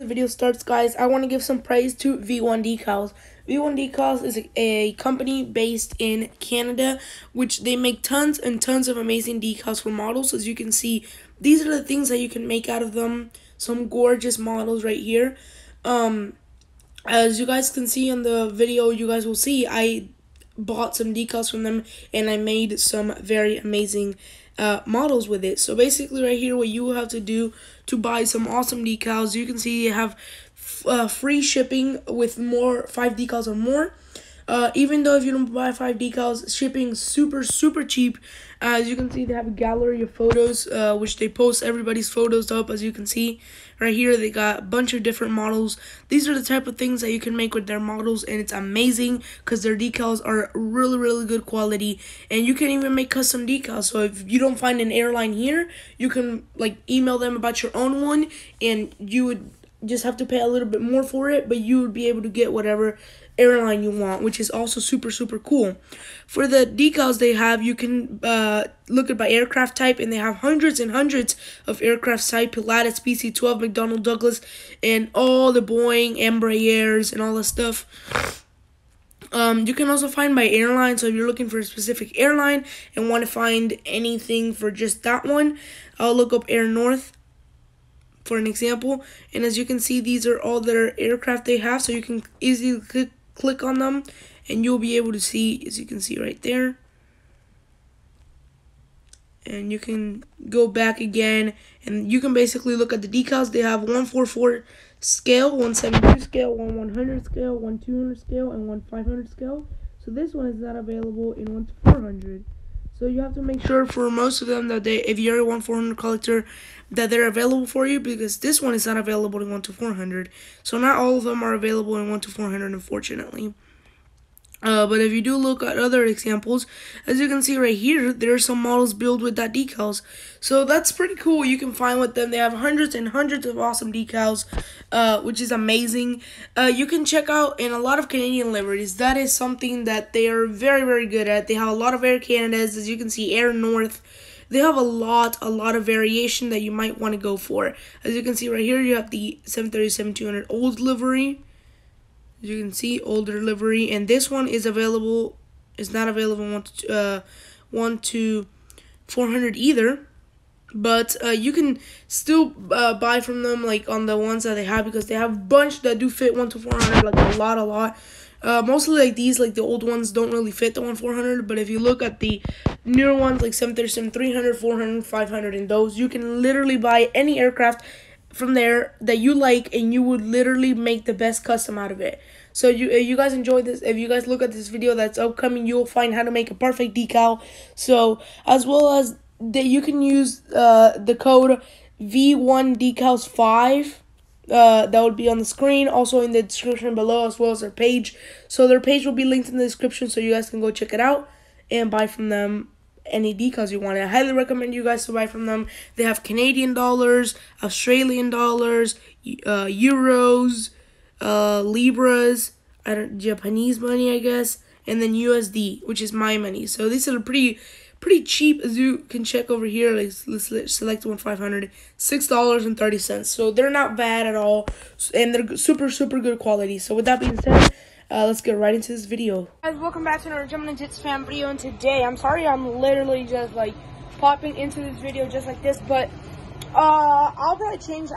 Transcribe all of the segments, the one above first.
the video starts, guys, I want to give some praise to V1Decals. V1Decals is a company based in Canada, which they make tons and tons of amazing decals for models. As you can see, these are the things that you can make out of them. Some gorgeous models right here. As you guys can see in the video, you guys will see I bought some decals from them and I made some very amazing models with it. So basically right here, what you have to do to buy some awesome decals, you can see you have free shipping with 5 decals or more. Even though if you don't buy 5 decals, shipping super cheap. As you can see, they have a gallery of photos, which they post everybody's photos up. As you can see right here, they got a bunch of different models. These are the type of things that you can make with their models, and it's amazing because their decals are really good quality, and you can even make custom decals. So if you don't find an airline here, you can like email them about your own one, and you would just have to pay a little bit more for it, but you would be able to get whatever airline you want, which is also super cool. For the decals they have, you can look it by aircraft type, and they have hundreds and hundreds of aircraft type: Pilatus, PC-12, McDonnell Douglas, and all the Boeing, Embraers, and all that stuff. You can also find by airline, so if you're looking for a specific airline and want to find anything for just that one, I'll look up Air North for an example, and as you can see, these are all their aircraft they have, so you can easily click on them and you'll be able to see, as you can see right there, and you can go back again and you can basically look at the decals. They have 144 scale, 172 scale, 100 scale, 200 scale, and 500 scale. So this one is not available in 400. So you have to make sure for most of them that if you're a 400 collector, that they're available for you, because this one is not available in 400. So not all of them are available in 400, unfortunately. But if you do look at other examples, as you can see right here, there are some models built with that decals. So that's pretty cool. You can find with them. They have hundreds and hundreds of awesome decals, which is amazing. You can check out in a lot of Canadian liveries. That is something that they are very good at. They have a lot of Air Canadas, as you can see, Air North. They have a lot of variation that you might want to go for. As you can see right here, you have the 737-200 old livery. As you can see, older livery, and this one is available. Is not available in 1 to 400 either, but you can still buy from them like on the ones that they have, because they have a bunch that do fit 1 to 400, like a lot. Mostly like these, like the old ones don't really fit the 400, but if you look at the newer ones like 737-300, 400, 500, and those, you can literally buy any aircraft from there that you like, and you would literally make the best custom out of it. So if you guys enjoyed this, if you guys look at this video that's upcoming, you'll find how to make a perfect decal. So as well as that, you can use the code V1Decals 5. That would be on the screen, also in the description below, as well as their page. So their page will be linked in the description, so you guys can go check it out and buy from them any decals you want. I highly recommend you guys to buy from them. They have Canadian dollars, Australian dollars, euros, libras, Japanese money, I guess, and then USD, which is my money. So these are pretty cheap, as you can check over here. Let's select 500, $6.30. So they're not bad at all, and they're super good quality. So with that being said, let's get right into this video. Guys, welcome back to another Gemini Jets Fam video, and today, I'm sorry I'm literally just like popping into this video just like this, but I'm gonna change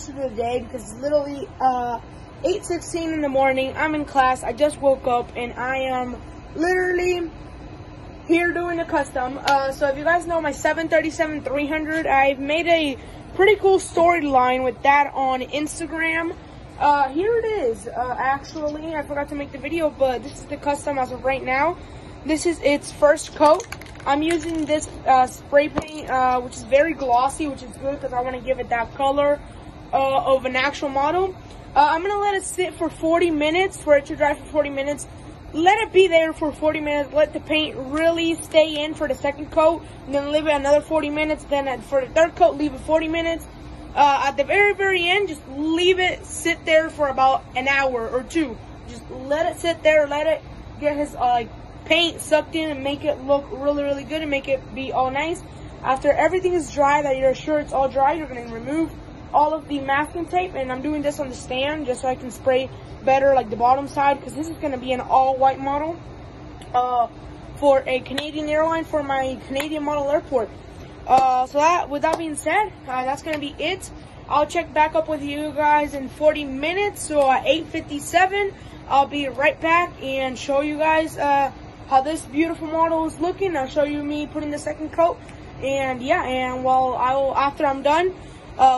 to the day, because it's literally 8:16 in the morning. I'm in class. I just woke up and I am literally here doing a custom. So if you guys know my 737-300, I've made a pretty cool storyline with that on Instagram. Here it is. Actually, I forgot to make the video, but this is the custom as of right now. This is its first coat. I'm using this spray paint, which is very glossy, which is good because I want to give it that color of an actual model. I'm going to let it sit for 40 minutes, for it to dry for 40 minutes. Let it be there for 40 minutes. Let the paint really stay in for the second coat. And then leave it another 40 minutes. Then for the third coat, leave it 40 minutes. At the very end, just leave it sit there for about an hour or two. Just let it sit there. Let it get his paint sucked in and make it look really good and make it be all nice. After everything is dry, that you're sure it's all dry, you're going to remove all of the masking tape, and I'm doing this on the stand just so I can spray better like the bottom side, because this is going to be an all white model for a Canadian airline for my Canadian model airport. So with that being said, that's going to be it. I'll check back up with you guys in 40 minutes. So at 8:57, I'll be right back and show you guys how this beautiful model is looking. I'll show you me putting the second coat, and yeah, and well, after I'm done,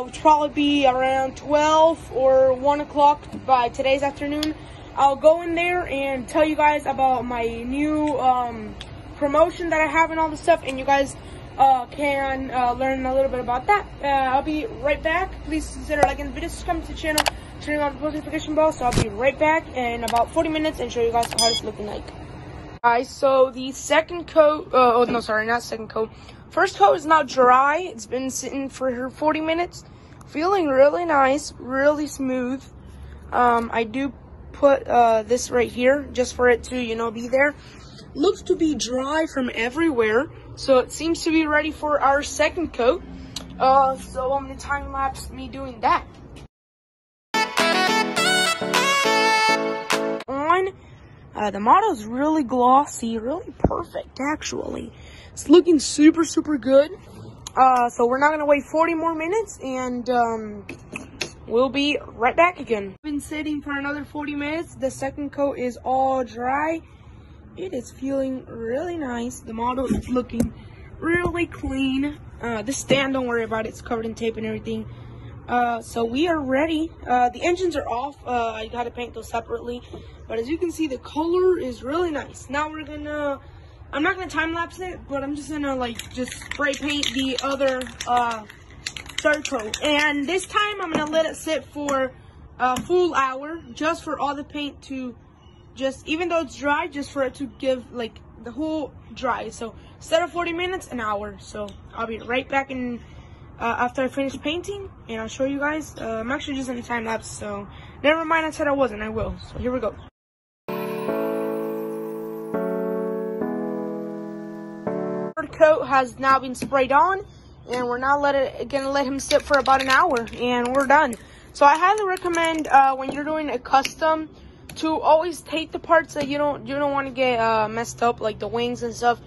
which probably be around 12 or 1 o'clock by today's afternoon, I'll go in there and tell you guys about my new promotion that I have and all this stuff, and you guys can learn a little bit about that. I'll be right back. Please consider liking the video, subscribing to the channel, turning on the post notification bell. So I'll be right back in about 40 minutes and show you guys how it's looking like. Guys, so the second coat, oh no, sorry, not second coat. First coat is now dry. It's been sitting for 40 minutes. Feeling really nice, really smooth. I do put this right here just for it to, you know, be there. Looks to be dry from everywhere, so it seems to be ready for our second coat. So I'm gonna time lapse me doing that. The model is really glossy, really perfect actually. It's looking super, super good. So we're not gonna wait 40 more minutes, and we'll be right back again. Been sitting for another 40 minutes. The second coat is all dry. It is feeling really nice. The model is looking really clean. The stand, don't worry about it. It's covered in tape and everything. So we are ready. The engines are off. I gotta paint those separately. But as you can see, the color is really nice. Now we're gonna, I'm not gonna time lapse it, but I'm just gonna just spray paint the other third coat. And this time I'm gonna let it sit for a full hour, just for all the paint to even though it's dry, just for it to give like the whole dry. So instead of 40 minutes, an hour. So I'll be right back in after I finish painting, and I'll show you guys. I'm actually just in a time lapse, so never mind. I said I wasn't. I will. So here we go. Third coat has now been sprayed on, and we're now gonna let him sit for about an hour, and we're done. So I highly recommend when you're doing a custom to always take the parts that you don't want to get messed up, like the wings and stuff.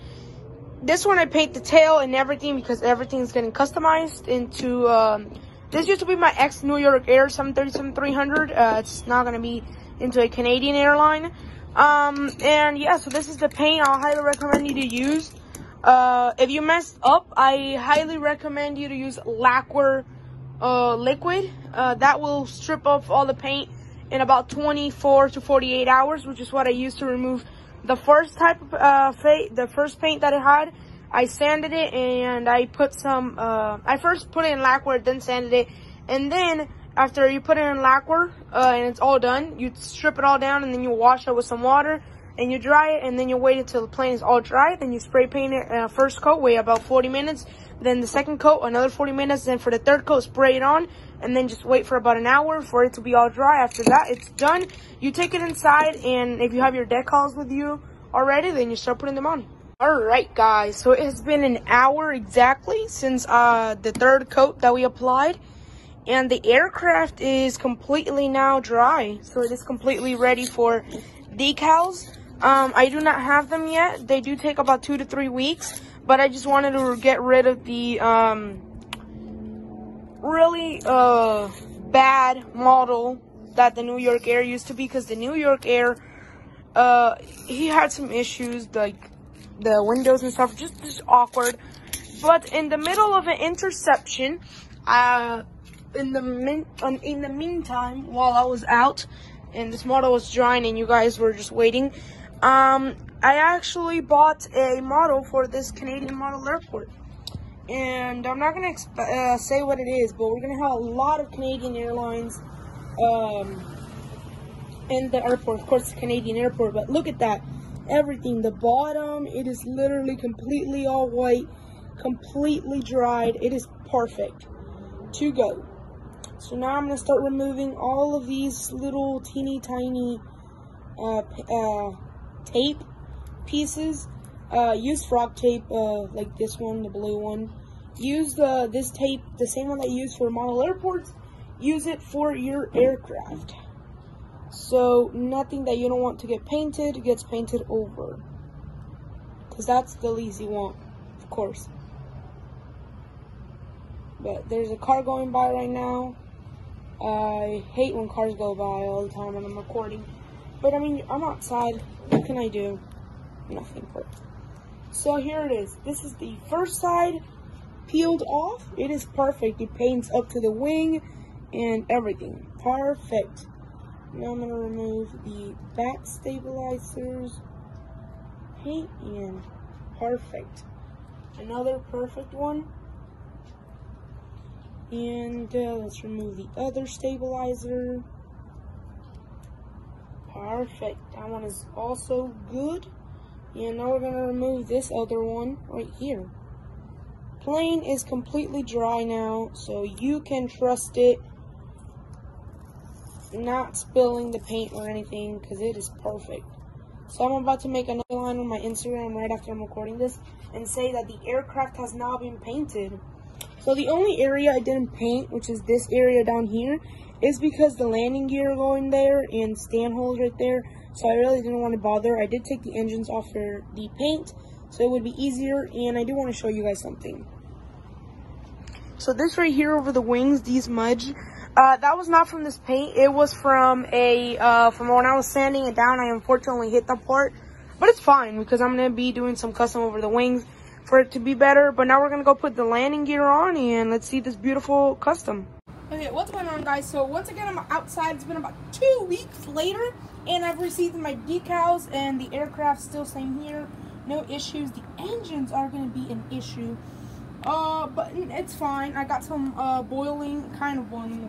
This one I paint the tail and everything because everything's getting customized into this used to be my ex New York Air 737-300. It's now gonna be into a Canadian airline. And yeah, so this is the paint I'll highly recommend you to use. If you messed up, I highly recommend you to use lacquer liquid. That will strip off all the paint in about 24 to 48 hours, which is what I used to remove the first type of the first paint that I had. I sanded it, and I put some I first put it in lacquer, then sanded it, and then after you put it in lacquer and it's all done, you strip it all down, and then you wash it with some water, and you dry it, and then you wait until the plane is all dry. Then you spray paint it first coat, wait about 40 minutes, then the second coat another 40 minutes, then for the third coat spray it on, and then just wait for about an hour for it to be all dry. After that, it's done. You take it inside, and if you have your decals with you already, then you start putting them on. Alright guys, so it has been an hour exactly since the third coat that we applied, and the aircraft is completely now dry, so it is completely ready for decals. I do not have them yet. They do take about 2 to 3 weeks, but I just wanted to get rid of the really bad model that the New York Air used to be, because the New York Air he had some issues, like the windows and stuff, just awkward. But in the middle of an interception, in the meantime, while I was out and this model was drying and you guys were just waiting, I actually bought a model for this Canadian model airport. And I'm not gonna say what it is, but we're gonna have a lot of Canadian airlines in the airport. Of course, it's a Canadian airport, but look at that. Everything, the bottom, it is literally completely all white, completely dried. It is perfect to go. So now I'm going to start removing all of these little teeny tiny tape pieces. Use frog tape like this one, the blue one. use this tape, the same one that you use for model airports, use it for your aircraft. So nothing that you don't want to get painted gets painted over, because that's the least you want, of course. But there's a car going by right now. I hate when cars go by all the time when I'm recording. But I mean, I'm outside. What can I do? Nothing. So here it is. This is the first side peeled off. It is perfect. It paints up to the wing and everything. Perfect. Now I'm going to remove the back stabilizers. Paint and perfect. Another perfect one. And let's remove the other stabilizer. Perfect. That one is also good. And now we're going to remove this other one right here. Plane is completely dry now, so you can trust it not spilling the paint or anything, because it is perfect. So I'm about to make another line on my Instagram right after I'm recording this and say that the aircraft has now been painted. So the only area I didn't paint, which is this area down here, is because the landing gear going there and stand holes right there. So I really didn't want to bother. I did take the engines off for the paint, so it would be easier. And I do want to show you guys something. So this right here over the wings, these smudge, that was not from this paint. It was from from when I was sanding it down. I unfortunately hit that part, but it's fine because I'm gonna be doing some custom over the wings for it to be better. But now we're gonna go put the landing gear on and let's see this beautiful custom. Okay, what's going on, guys? So once again, I'm outside. It's been about 2 weeks later, and I've received my decals, and the aircraft still same here. No issues. The engines are gonna be an issue. But it's fine. I got some boiling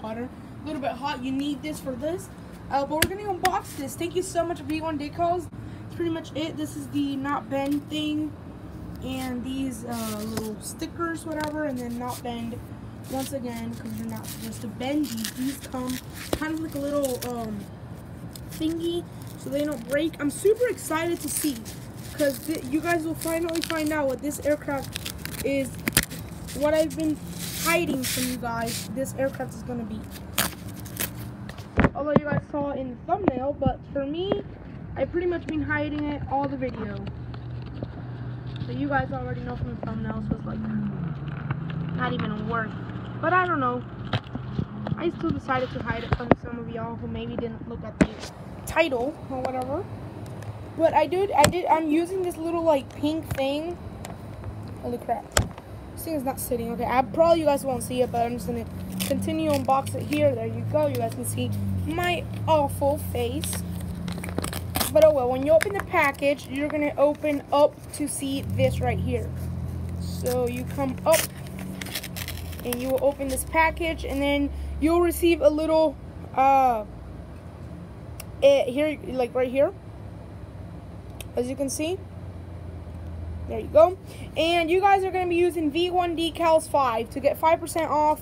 water, a little bit hot. You need this for this. But we're gonna unbox this. Thank you so much, V1Decals. That's pretty much it. This is the not bend thing, and these little stickers, whatever, and then not bend. Once again, because you're not supposed to bend these. These come kind of like a little thingy, so they don't break. I'm super excited to see, because you guys will finally find out what this aircraft is. What I've been hiding from you guys, this aircraft is going to be. Although you guys saw it in the thumbnail, but for me, I've pretty much been hiding it all the video. So you guys already know from the thumbnail, so it's like not even worth. But I don't know. I still decided to hide it from some of y'all who maybe didn't look at the title or whatever. But I'm using this little like pink thing. Holy crap. This thing is not sitting. Okay, you guys won't see it, but I'm just gonna continue to unbox it here. There you go. You guys can see my awful face. But oh well, when you open the package, you're gonna open up to see this right here. So you come up and you will open this package, and then you'll receive a little here, like right here, as you can see. There you go. And you guys are going to be using V1Decals 5 to get 5% off.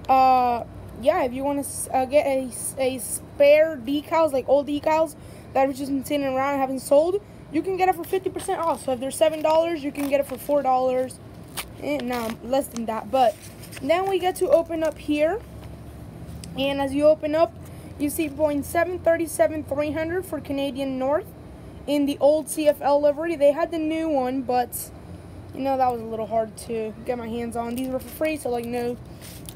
Yeah, if you want to get a spare decals, like old decals that have just been sitting around and haven't sold, you can get it for 50% off. So if they're $7, you can get it for $4. No, less than that. But then we get to open up here. And as you open up, you see Boeing 737-300 for Canadian North. In the old CFL livery. They had the new one, but you know that was a little hard to get my hands on. These were for free, so like no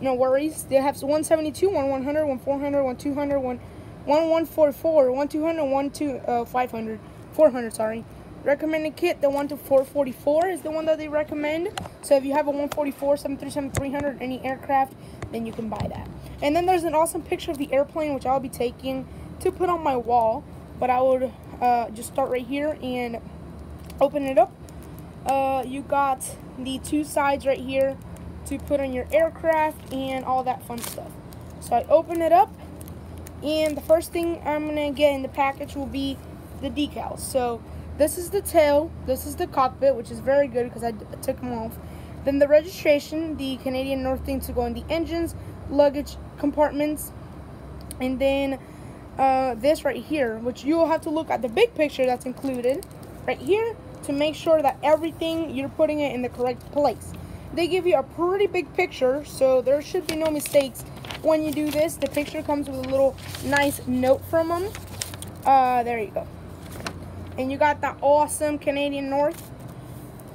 worries. They have 172, 1100, 1400, 1200, 1144, 1200, 500, 400. Sorry. Recommended kit, the 1 to 444 is the one that they recommend. So if you have a 144, 737-300, any aircraft, then you can buy that. And then there's an awesome picture of the airplane, which I'll be taking to put on my wall. But I would just start right here and open it up. You got the two sides right here to put on your aircraft and all that fun stuff. So I open it up, and the first thing I'm going to get in the package will be the decals. So this is the tail, this is the cockpit, which is very good because I took them off. Then the registration, the Canadian North thing to go in the engines, luggage compartments, and then this right here, which you will have to look at the big picture that's included right here to make sure that everything you're putting it in the correct place. they give you a pretty big picture, so there should be no mistakes when you do this. The picture comes with a little nice note from them. There you go. And you got that awesome Canadian North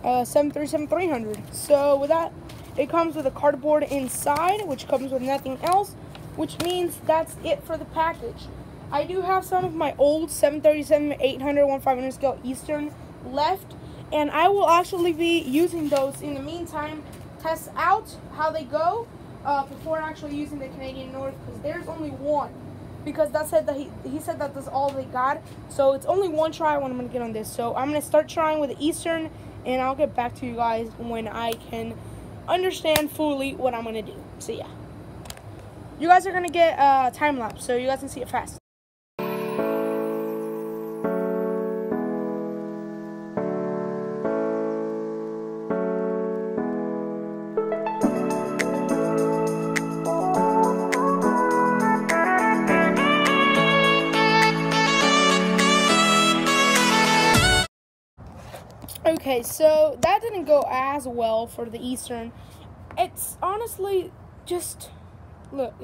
737-300. So with that, it comes with a cardboard inside, which comes with nothing else, which means that's it for the package. I do have some of my old 737-800 1/500 scale Eastern left, and I will actually be using those in the meantime, test out how they go before actually using the Canadian North, because there's only one. Because that said that he said that that's all they got, so it's only one try when I'm gonna get on this. So I'm gonna start trying with the Eastern, and I'll get back to you guys when I can understand fully what I'm gonna do. So yeah, you guys are gonna get a time lapse, so you guys can see it fast. Okay, so that didn't go as well for the Eastern. It's honestly just, look,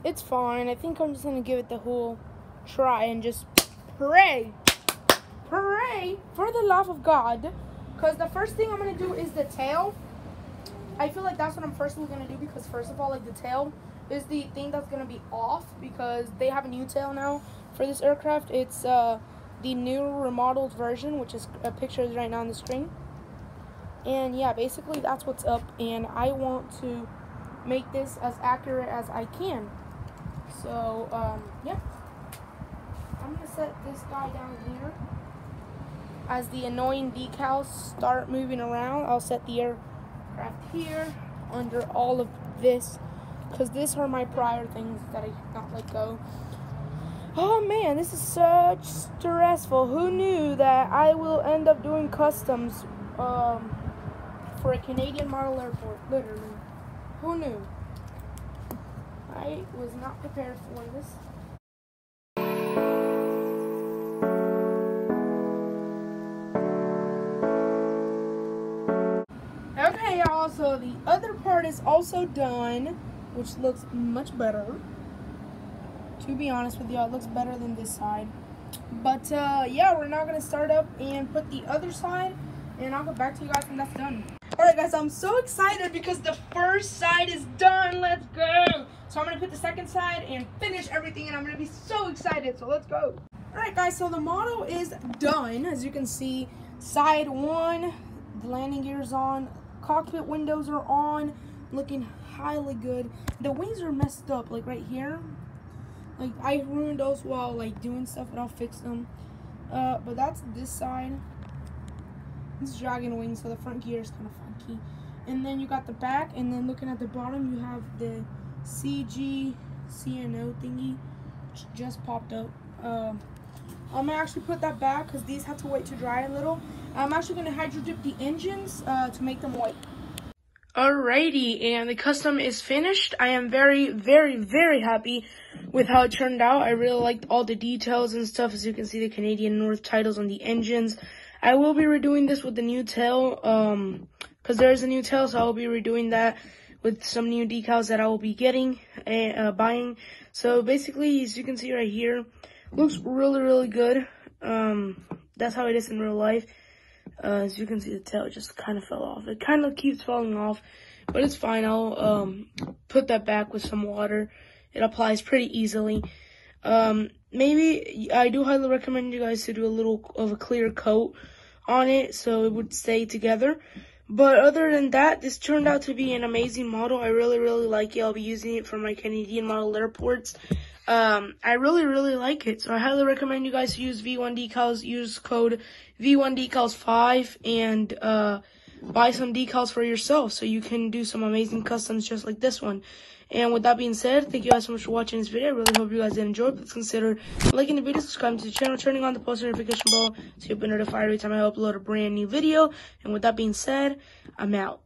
it's fine. I think I'm just going to give it the whole try and just pray for the love of God. Because the first thing I'm going to do is the tail. I feel like that's what I'm firstly going to do, because first of all, like, the tail is the thing that's going to be off, because they have a new tail now for this aircraft. It's the new remodeled version, which is a picture is right now on the screen. And yeah, basically that's what's up, and I want to make this as accurate as I can. So yeah, I'm gonna set this guy down here. As the annoying decals start moving around, I'll set the aircraft here under all of this, because these are my prior things that I cannot let go. Oh man, this is such stressful. Who knew that I will end up doing customs for a Canadian model airport? Literally. Who knew? I was not prepared for this. Okay, y'all, so the other part is also done, which looks much better. To be honest with y'all, it looks better than this side. But yeah, we're now gonna start up and put the other side, and I'll get back to you guys when that's done. Alright guys, I'm so excited because the first side is done. Let's go. So I'm gonna put the second side and finish everything, and I'm gonna be so excited. So let's go. Alright guys, so the model is done. As you can see, side one, the landing gear is on, cockpit windows are on, looking highly good. The wings are messed up, like right here. Like, I ruined those while, like, doing stuff, but I'll fix them. But that's this side. This is dragon wings, so the front gear is kind of funky. And then you got the back, and then looking at the bottom, you have the CNO thingy, which just popped up. I'm going to actually put that back, because these have to wait to dry a little. I'm actually going to hydro dip the engines to make them white. Alrighty, and the custom is finished. I am very, very, very happy with how it turned out. I really liked all the details and stuff. As you can see, the Canadian North titles on the engines. I will be redoing this with the new tail, because there's a new tail, so I will be redoing that with some new decals that I will be getting, buying. So basically, as you can see right here, looks really, really good. That's how it is in real life. As you can see, the tail just kind of fell off. It kind of keeps falling off, but it's fine. I'll put that back with some water. It applies pretty easily. Maybe I do highly recommend you guys to do a little of a clear coat on it so it would stay together. But other than that, this turned out to be an amazing model. I really, really like it. I'll be using it for my Canadian model airports. I really, really like it. So I highly recommend you guys use V1Decals. Use code V1Decals5 and buy some decals for yourself so you can do some amazing customs just like this one. And with that being said, thank you guys so much for watching this video. I really hope you guys did enjoy. Please consider liking the video, subscribing to the channel, turning on the post notification bell so you'll be notified every time I upload a brand new video. And with that being said, I'm out.